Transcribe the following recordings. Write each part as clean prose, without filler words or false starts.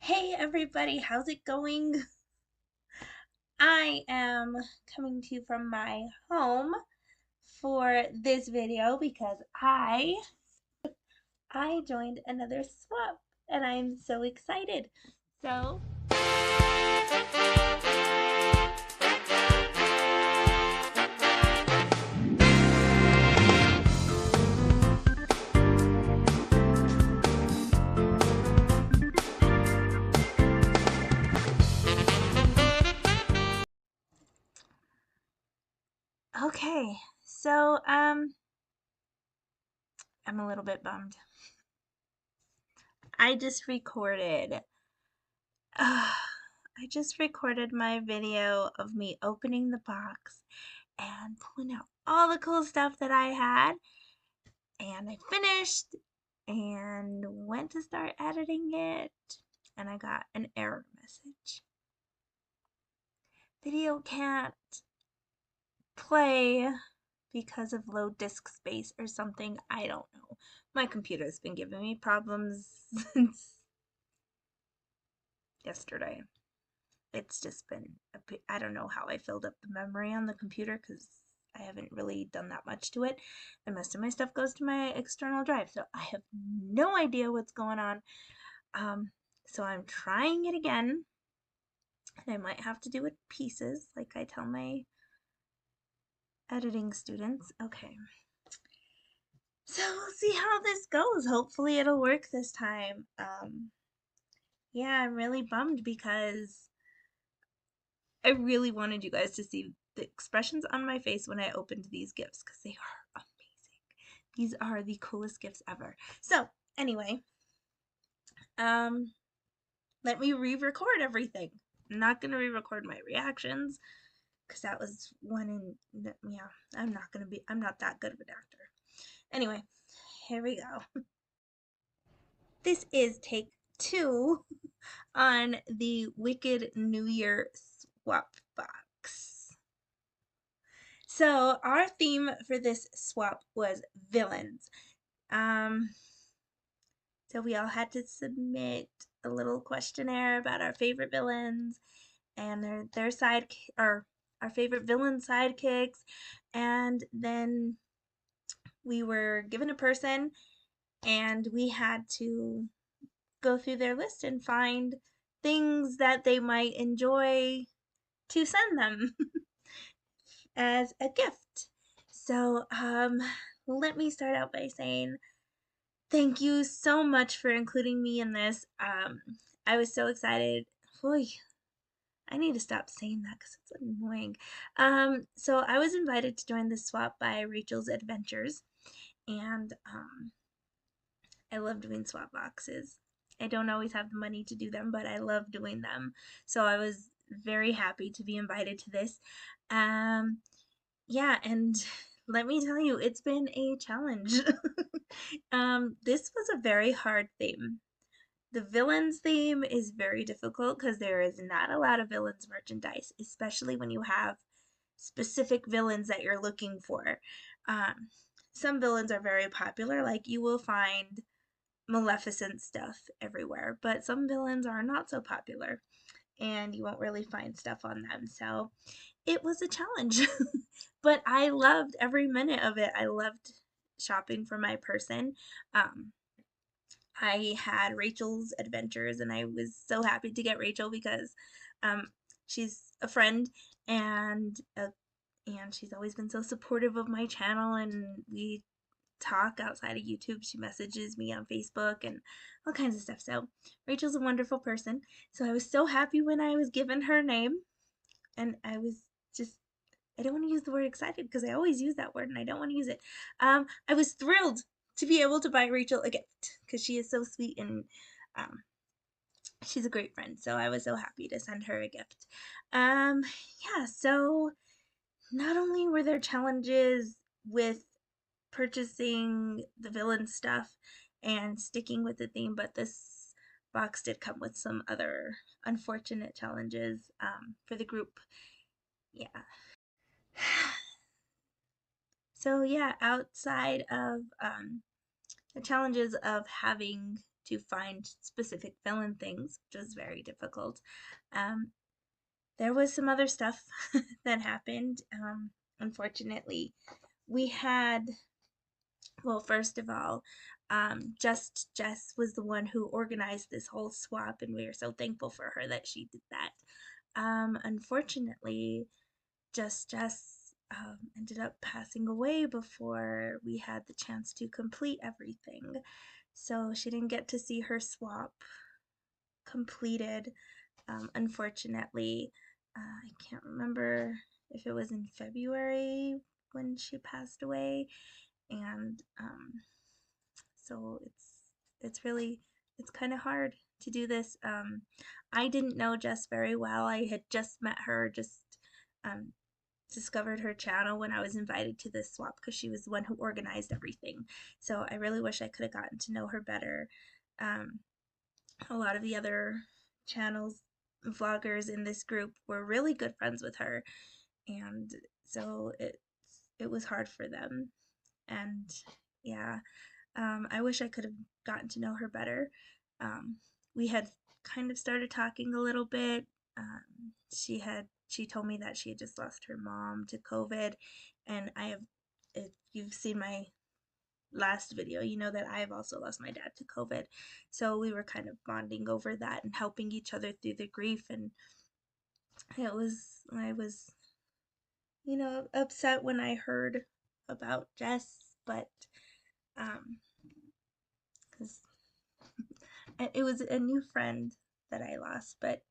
Hey everybody, how's it going? I am coming to you from my home for this video because I joined another swap and I'm so excited. So, okay. So, I'm a little bit bummed. I just recorded I just recorded my video of me opening the box and pulling out all the cool stuff that I had, and I finished and went to start editing it, and I got an error message. Video can't play because of low disk space or something. I don't know. My computer's been giving me problems since yesterday. It's just been, I don't know how I filled up the memory on the computer because I haven't really done that much to it. And most of my stuff goes to my external drive, so I have no idea what's going on. So I'm trying it again, and I might have to do it pieces, like I tell my editing students. Okay. So we'll see how this goes. Hopefully it'll work this time. Yeah, I'm really bummed because I really wanted you guys to see the expressions on my face when I opened these gifts because they are amazing. These are the coolest gifts ever. So anyway, let me re-record everything. I'm not gonna re-record my reactions because that was one in, yeah, I'm not that good of an actor. Anyway, here we go. This is take 2 on the Wicked New Year swap box. So our theme for this swap was villains. Um, so we all had to submit a little questionnaire about our favorite villains and their side or our favorite villain sidekicks, and then we were given a person and we had to go through their list and find things that they might enjoy to send them as a gift. So, let me start out by saying thank you so much for including me in this. I was so excited. Boy, I need to stop saying that because it's annoying. So I was invited to join the swap by Rachel's Adventures, and I love doing swap boxes. I don't always have the money to do them, but I love doing them. So I was very happy to be invited to this. Um, yeah, and let me tell you, it's been a challenge. This was a very hard theme. The villains theme is very difficult because there is not a lot of villains merchandise, especially when you have specific villains that you're looking for. Um, some villains are very popular, like you will find Maleficent stuff everywhere, but some villains are not so popular and you won't really find stuff on them. So it was a challenge, but I loved every minute of it. I loved shopping for my person. Um, I had Rachel's Adventures, and I was so happy to get Rachel because she's a friend and she's always been so supportive of my channel, and we talk outside of YouTube. She messages me on Facebook and all kinds of stuff. So Rachel's a wonderful person. So I was so happy when I was given her name, and I was just I don't want to use the word excited because I always use that word and I don't want to use it. I was thrilled to be able to buy Rachel a gift because she is so sweet and um, she's a great friend. So I was so happy to send her a gift. Yeah, so not only were there challenges with purchasing the villain stuff and sticking with the theme, but this box did come with some other unfortunate challenges for the group. Yeah. So yeah, outside of the challenges of having to find specific fill-in things, which was very difficult. Um, there was some other stuff that happened. Unfortunately, we had, well, first of all, just Jess was the one who organized this whole swap, and we are so thankful for her that she did that. Unfortunately, just Jess ended up passing away before we had the chance to complete everything. So she didn't get to see her swap completed, unfortunately. I can't remember if it was in February when she passed away, and so it's really, it's kind of hard to do this. I didn't know Jess very well. I had just met her, just um, discovered her channel when I was invited to this swap because she was the one who organized everything. So I really wish I could have gotten to know her better. Um, a lot of the other channels, vloggers in this group were really good friends with her, and so it was hard for them. And yeah, I wish I could have gotten to know her better. Um, we had kind of started talking a little bit. She told me that she had just lost her mom to COVID, and if you've seen my last video, you know that I have also lost my dad to COVID. So we were kind of bonding over that and helping each other through the grief. And I was, upset when I heard about Jess, but because it was a new friend that I lost, but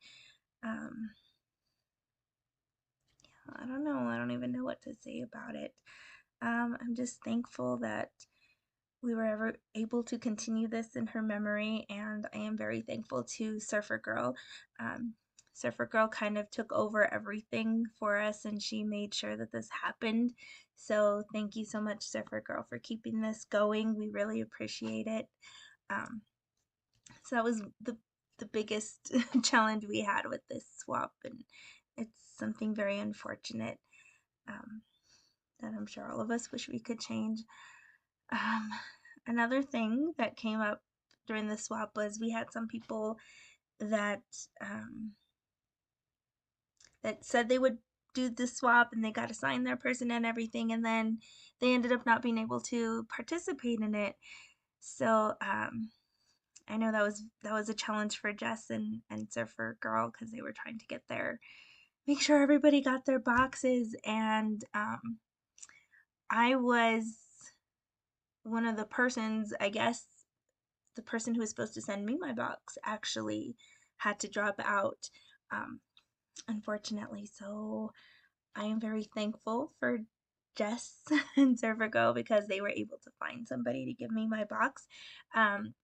um, I don't know. I don't even know what to say about it. I'm just thankful that we were ever able to continue this in her memory, and I am very thankful to Surfer Girl. Um, Surfer Girl kind of took over everything for us, and she made sure that this happened. So thank you so much, Surfer Girl, for keeping this going. We really appreciate it. Um, so that was the biggest challenge we had with this swap, and it's something very unfortunate um, that I'm sure all of us wish we could change. Um, Another thing that came up during the swap was we had some people that that said they would do the swap and they got assigned their person and everything, and then they ended up not being able to participate in it. So I know that was a challenge for Jess and Surfer Girl because they were trying to make sure everybody got their boxes, and I was one of the persons, I guess the person who was supposed to send me my box actually had to drop out, um, unfortunately. So I am very thankful for Jess and Servergo because they were able to find somebody to give me my box. Um,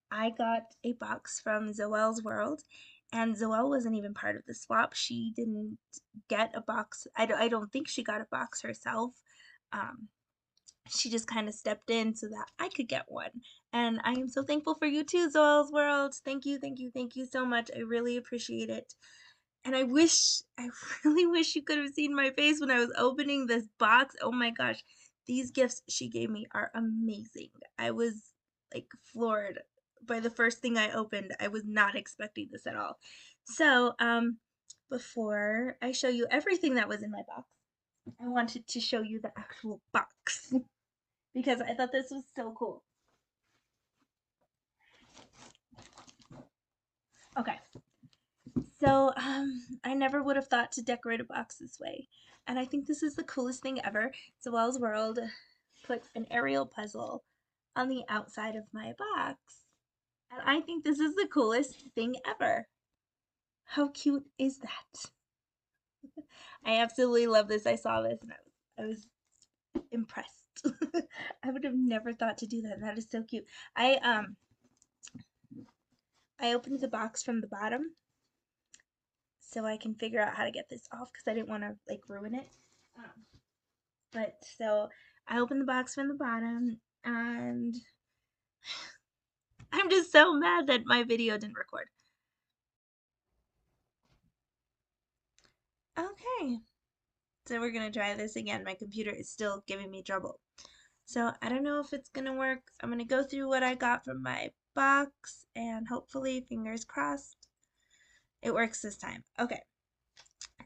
I got a box from Zoel's World, and Zoel wasn't even part of the swap. She didn't get a box. I don't think she got a box herself. Um, she just kind of stepped in so that I could get one. And I am so thankful for you too, Zoel's World. Thank you, thank you, thank you so much. I really appreciate it. And I really wish you could have seen my face when I was opening this box. Oh my gosh, these gifts she gave me are amazing. I was like floored by the first thing I opened. I was not expecting this at all. So, before I show you everything that was in my box, I wanted to show you the actual box because I thought this was so cool. Okay, so I never would have thought to decorate a box this way, and I think this is the coolest thing ever. Zoel's World put an aerial puzzle on the outside of my box, and I think this is the coolest thing ever. How cute is that? I absolutely love this. I saw this and I was impressed. I would have never thought to do that. That is so cute. I opened the box from the bottom so I can figure out how to get this off because I didn't want to like ruin it. Um, but so I opened the box from the bottom, and I'm just so mad that my video didn't record. Okay, so we're gonna try this again. My computer is still giving me trouble. So I don't know if it's gonna work. I'm gonna go through what I got from my box, and hopefully, fingers crossed, it works this time. Okay,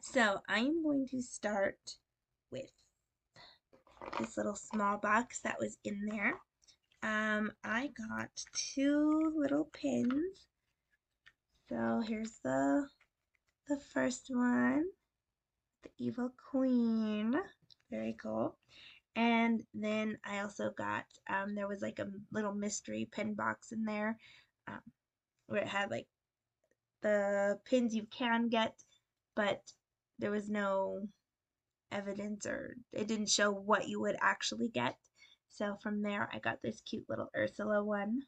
so I am going to start with this little small box that was in there. I got two little pins. So here's the first one, the Evil Queen. Very cool. And then I also got there was like a little mystery pin box in there, um, where it had like the pins you can get, but there was no evidence, or it didn't show what you would actually get. So from there, I got this cute little Ursula one.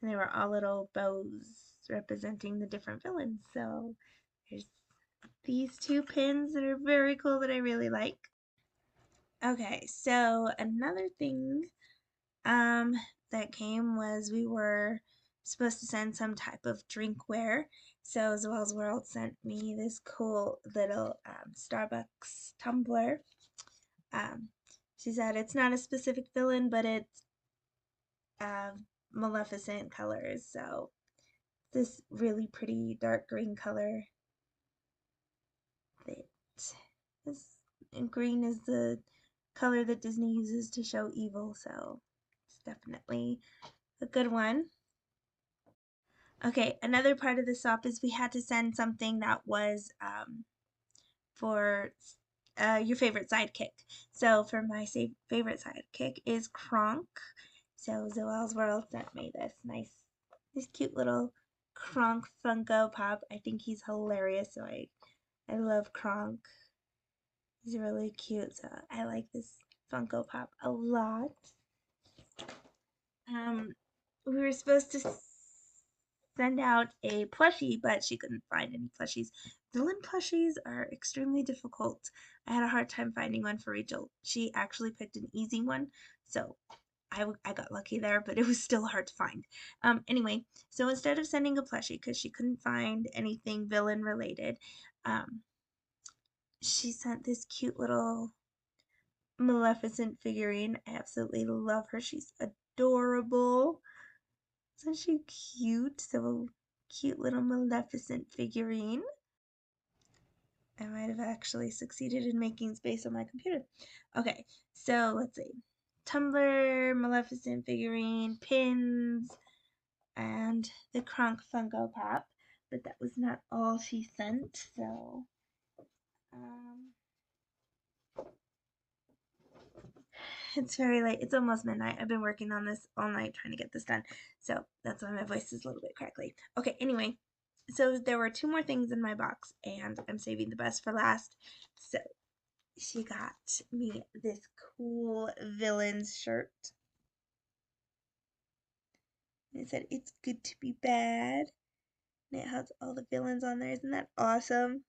And they were all little bows representing the different villains. So there's these two pins that are very cool that I really like. Okay, so another thing um that came was we were supposed to send some type of drinkware. So Zoel's World sent me this cool little Starbucks tumbler. Um, she said it's not a specific villain, but it's uh, Maleficent colors. So this really pretty dark green color that is, and green is the color that Disney uses to show evil, so it's definitely a good one. Okay, another part of the swap is we had to send something that was for your favorite sidekick. So for my favorite sidekick is Kronk. So Zoel's World sent me this cute little Kronk Funko Pop. I think he's hilarious, so I love Kronk. He's really cute, so I like this Funko Pop a lot. We were supposed to send out a plushie, but she couldn't find any plushies. Villain plushies are extremely difficult. I had a hard time finding one for Rachel. She actually picked an easy one, so I got lucky there, but it was still hard to find. Anyway, so instead of sending a plushie, because she couldn't find anything villain related, she sent this cute little Maleficent figurine. I absolutely love her. She's adorable. Isn't she cute? So cute little Maleficent figurine. I might have actually succeeded in making space on my computer. Okay, so let's see. Tumbler, Maleficent figurine, pins, and the Kronk Funko Pop. But that was not all she sent, so um, it's very late. It's almost midnight. I've been working on this all night trying to get this done. So that's why my voice is a little bit crackly. Okay, anyway, so there were two more things in my box, and I'm saving the best for last. So she got me this cool villains shirt. And it said, "It's good to be bad." And it has all the villains on there. Isn't that awesome?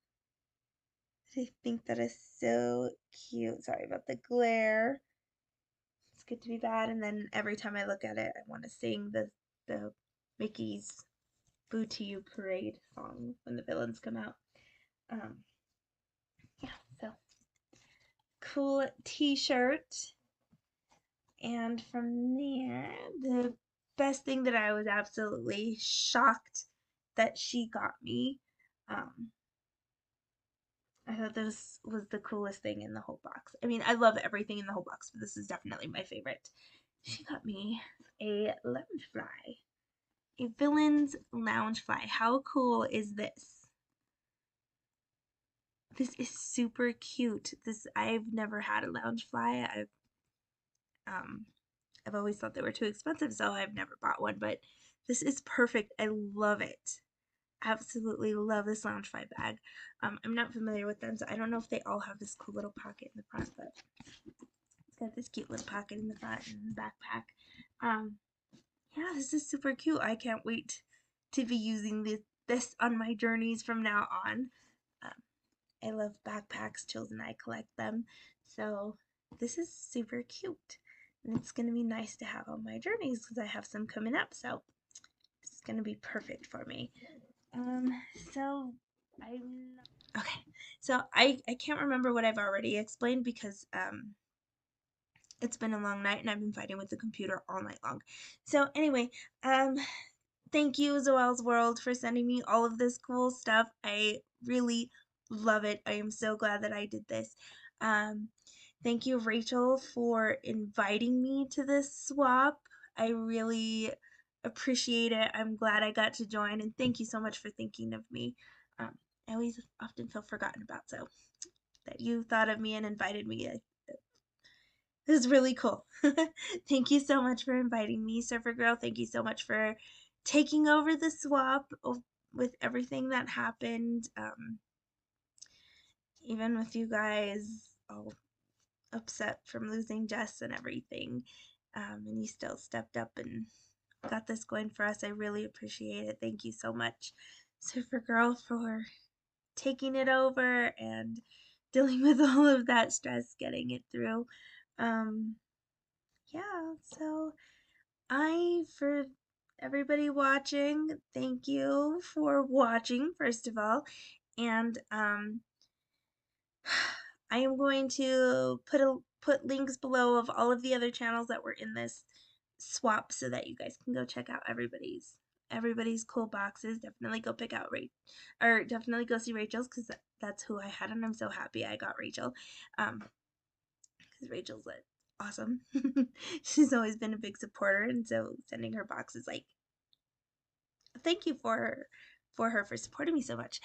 I think that is so cute. Sorry about the glare. It's good to be bad, and then every time I look at it, I want to sing the Mickey's "Boo to You" parade song when the villains come out. Um, yeah, so cool T-shirt, and from there, the best thing that I was absolutely shocked that she got me. Um, I thought this was the coolest thing in the whole box. I mean, I love everything in the whole box, but this is definitely my favorite. She got me a Loungefly. A villain's Loungefly. How cool is this? This is super cute. I've never had a Loungefly. Um I've always thought they were too expensive, so I've never bought one, but this is perfect. I love it. Absolutely love this Loungefly bag. I'm not familiar with them, so I don't know if they all have this cool little pocket in the front, but it's got this cute little pocket in the front and backpack. Um, yeah, this is super cute. I can't wait to be using this on my journeys from now on. Um, I love backpacks. Chills and I collect them. So this is super cute. And it's going to be nice to have on my journeys because I have some coming up. So this is going to be perfect for me. So I'm okay. So I can't remember what I've already explained because It's been a long night and I've been fighting with the computer all night long. So anyway, um, thank you, Zoel's World, for sending me all of this cool stuff. I really love it. I am so glad that I did this. Um, thank you, Rachel, for inviting me to this swap. I really appreciate it. I'm glad I got to join, and thank you so much for thinking of me. I always often feel forgotten about, so that you thought of me and invited me. It was really cool. Thank you so much for inviting me, Surfer Girl. Thank you so much for taking over the swap with everything that happened. Even with you guys all upset from losing Jess and everything. And you still stepped up and got this going for us. I really appreciate it. Thank you so much, Surfer Girl, for taking it over and dealing with all of that stress, getting it through. Um, yeah, so for everybody watching, thank you for watching, first of all. And I am going to put links below of all of the other channels that were in this swap so that you guys can go check out everybody's cool boxes. Definitely go pick out definitely go see Rachel's, because that's who I had, and I'm so happy I got Rachel. Because Rachel's awesome. She's always been a big supporter, and so sending her box is like thank you for her for supporting me so much.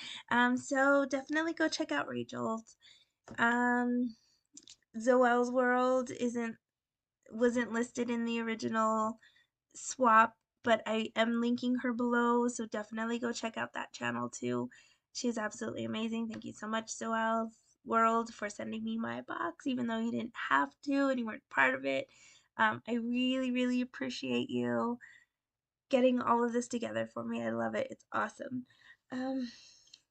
So definitely go check out Rachel's. Zoel's World wasn't listed in the original swap, but I am linking her below, so definitely go check out that channel too. She's absolutely amazing. Thank you so much, Zoel's World, for sending me my box, even though you didn't have to and you weren't part of it. I really, really appreciate you getting all of this together for me. I love it. It's awesome.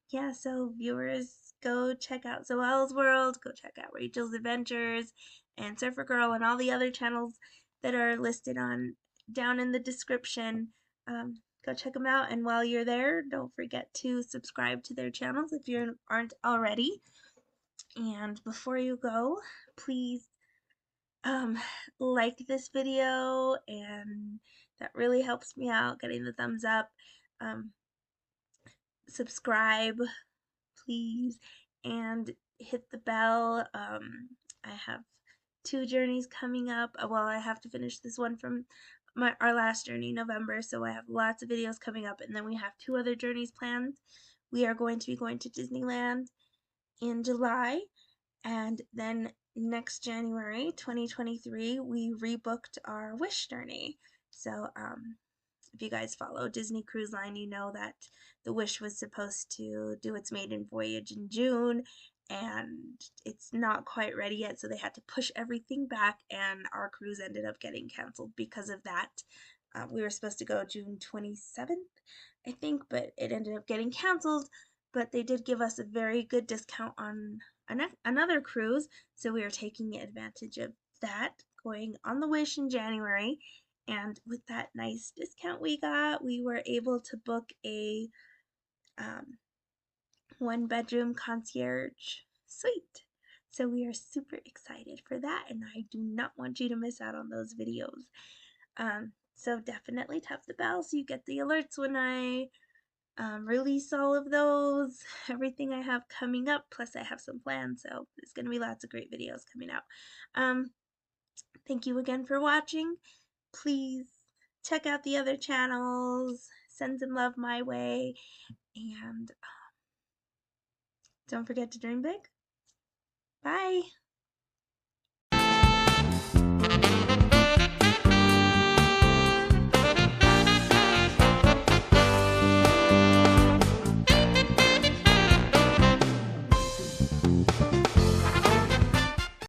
Yeah, so viewers, go check out Zoel's World, go check out Rachel's Adventures, and Surfer Girl, and all the other channels that are listed on down in the description. Go check them out, and while you're there, don't forget to subscribe to their channels if you aren't already. And before you go, please like this video, and that really helps me out, getting the thumbs up. Subscribe, please, and hit the bell. I have 2 journeys coming up. Well, I have to finish this one from our last journey, November, so I have lots of videos coming up, and then we have 2 other journeys planned. We are going to be going to Disneyland in July, and then next January 2023 we rebooked our Wish journey. So if you guys follow Disney Cruise Line, you know that the Wish was supposed to do its maiden voyage in June, and it's not quite ready yet, so they had to push everything back, and our cruise ended up getting canceled because of that. We were supposed to go June 27th, I think, but it ended up getting canceled. But they did give us a very good discount on another cruise, so we are taking advantage of that, going on the Wish in January. And with that nice discount we got, we were able to book a 1-bedroom concierge suite. So we are super excited for that, and I do not want you to miss out on those videos. So definitely tap the bell so you get the alerts when I release all of those, everything I have coming up, plus I have some plans, so there's going to be lots of great videos coming out. Thank you again for watching. Please check out the other channels, send some love my way, and don't forget to dream big. Bye!